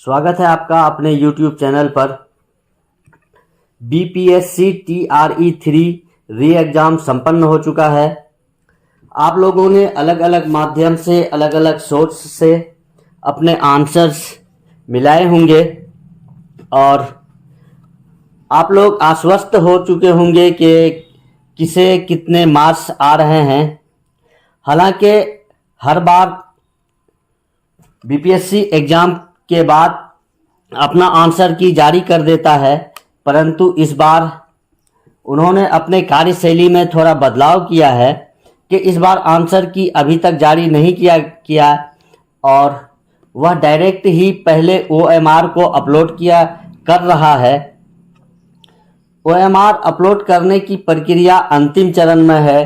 स्वागत है आपका अपने YouTube चैनल पर। बीपीएससी TRE3 री एग्ज़ाम संपन्न हो चुका है। आप लोगों ने अलग अलग माध्यम से, अलग अलग सोर्स से अपने आंसर्स मिलाए होंगे और आप लोग आश्वस्त हो चुके होंगे कि किसे कितने मार्क्स आ रहे हैं। हालांकि हर बार बीपीएससी एग्ज़ाम के बाद अपना आंसर की जारी कर देता है, परंतु इस बार उन्होंने अपने कार्यशैली में थोड़ा बदलाव किया है कि इस बार आंसर की अभी तक जारी नहीं किया और वह डायरेक्ट ही पहले OMR को अपलोड कर रहा है। OMR अपलोड करने की प्रक्रिया अंतिम चरण में है।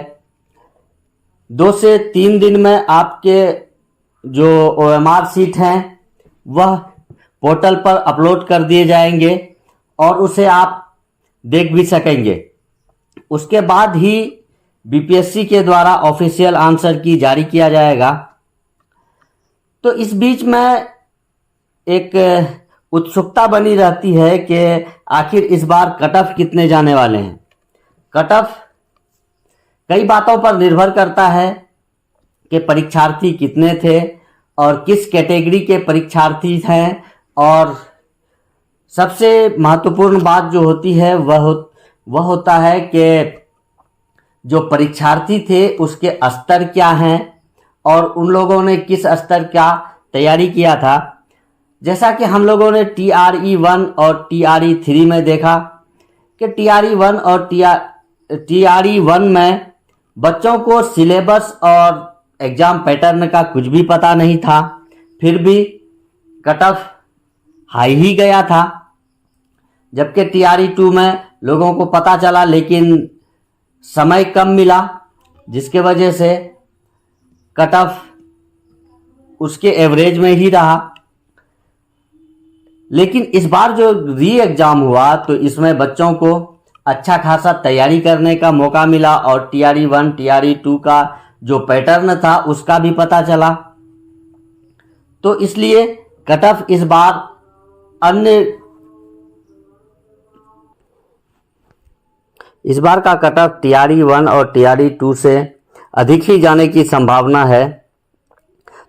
2 से 3 दिन में आपके जो OMR सीट हैं वह पोर्टल पर अपलोड कर दिए जाएंगे और उसे आप देख भी सकेंगे। उसके बाद ही बीपीएससी के द्वारा ऑफिशियल आंसर की जारी किया जाएगा। तो इस बीच में एक उत्सुकता बनी रहती है कि आखिर इस बार कट ऑफ कितने जाने वाले हैं। कट ऑफ कई बातों पर निर्भर करता है कि परीक्षार्थी कितने थे और किस कैटेगरी के परीक्षार्थी हैं, और सबसे महत्वपूर्ण बात जो होती है वह होता है कि जो परीक्षार्थी थे उसके स्तर क्या हैं और उन लोगों ने किस स्तर का तैयारी किया था। जैसा कि हम लोगों ने TRE1 और TRE3 में देखा कि TRE1 और TRE1 में बच्चों को सिलेबस और एग्ज़ाम पैटर्न का कुछ भी पता नहीं था, फिर भी कट ऑफ हाई ही गया था। जबकि TRE2 में लोगों को पता चला लेकिन समय कम मिला, जिसके वजह से कट ऑफ उसके एवरेज में ही रहा। लेकिन इस बार जो री एग्ज़ाम हुआ तो इसमें बच्चों को अच्छा खासा तैयारी करने का मौका मिला और TRE1 TRE2 का जो पैटर्न था उसका भी पता चला। तो इसलिए कट ऑफ इस बार इस बार का कट ऑफ TRE1 और TRE2 से अधिक ही जाने की संभावना है।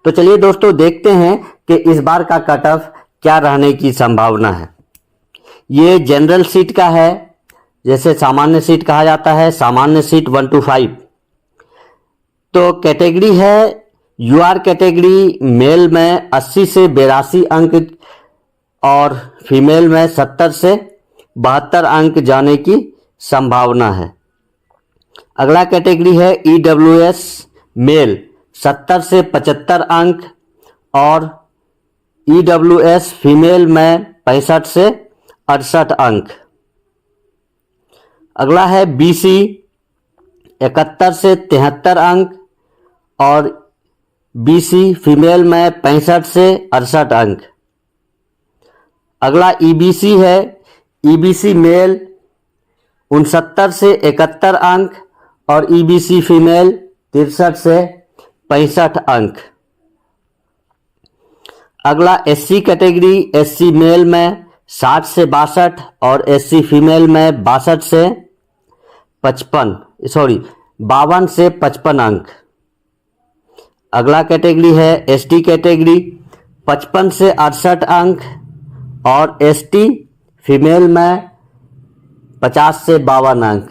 तो चलिए दोस्तों देखते हैं कि इस बार का कट ऑफ क्या रहने की संभावना है। ये जनरल सीट का है, जैसे सामान्य सीट कहा जाता है, सामान्य सीट 1 to 5। तो कैटेगरी है UR कैटेगरी। मेल में 80 से 82 अंक और फीमेल में 70 से 72 अंक जाने की संभावना है। अगला कैटेगरी है EWS मेल, 70 से 75 अंक और EWS फीमेल में 65 से 68 अंक। अगला है BC, 71 से 73 अंक और BC फीमेल में 65 से 68 अंक। अगला EBC है। EBC मेल 69 से 71 अंक और EBC फीमेल 63 से 65 अंक। अगला SC कैटेगरी। SC मेल में 60 से 62 और SC फीमेल में 52 से 55 अंक। अगला कैटेगरी है ST कैटेगरी, 55 से 68 अंक और ST फीमेल में 50 से 52 अंक।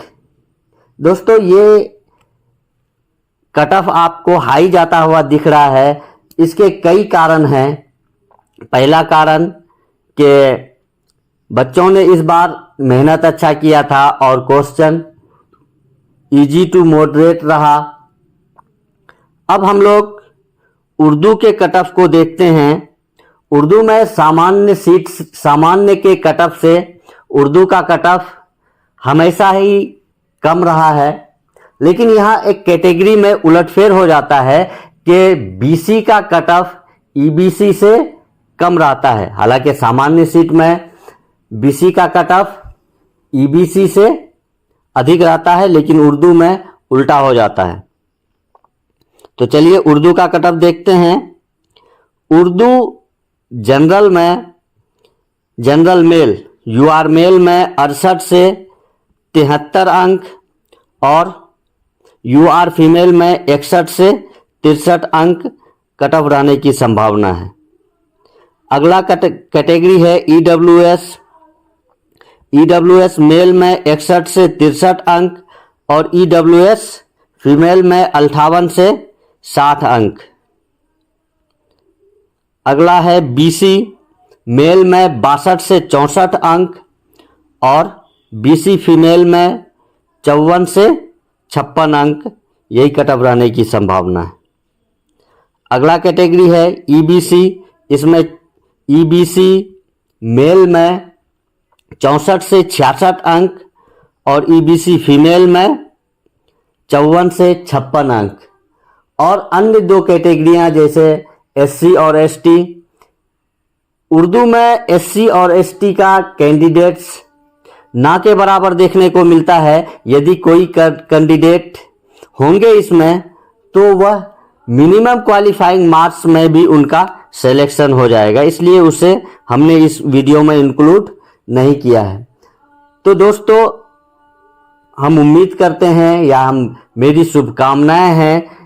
दोस्तों ये कट ऑफ आपको हाई जाता हुआ दिख रहा है। इसके कई कारण हैं। पहला कारण कि बच्चों ने इस बार मेहनत अच्छा किया था और क्वेश्चन इजी टू मॉडरेट रहा। अब हम लोग उर्दू के कट ऑफ को देखते हैं। उर्दू में सामान्य के कट ऑफ से उर्दू का कट ऑफ हमेशा ही कम रहा है, लेकिन यहाँ एक कैटेगरी में उलटफेर हो जाता है कि BC का कट ऑफ EBC से कम रहता है। हालांकि सामान्य सीट में BC का कट ऑफ EBC से अधिक रहता है, लेकिन उर्दू में उल्टा हो जाता है। तो चलिए उर्दू का कट ऑफ देखते हैं। उर्दू जनरल में जनरल मेल यूआर मेल में 68 से 73 अंक और यूआर फीमेल में 61 से 63 अंक कट ऑफ रहने की संभावना है। अगला कैटेगरी है ईडब्ल्यूएस। ईडब्ल्यूएस मेल में 61 से 63 अंक और ईडब्ल्यूएस फीमेल में 58 से 60 अंक। अगला है बीसी मेल में 62 से 64 अंक और बीसी फीमेल में 54 से 56 अंक, यही कट ऑफ रहने की संभावना है। अगला कैटेगरी है ईबीसी। इसमें ईबीसी मेल में 64 से 66 अंक और ईबीसी फीमेल में 54 से 56 अंक। और अन्य दो कैटेगरियां जैसे एससी और एसटी। उर्दू में एससी और एसटी का कैंडिडेट्स ना के बराबर देखने को मिलता है। यदि कोई कैंडिडेट होंगे इसमें तो वह मिनिमम क्वालिफाइंग मार्क्स में भी उनका सिलेक्शन हो जाएगा, इसलिए उसे हमने इस वीडियो में इंक्लूड नहीं किया है। तो दोस्तों, हम उम्मीद करते हैं या मेरी शुभकामनाएं हैं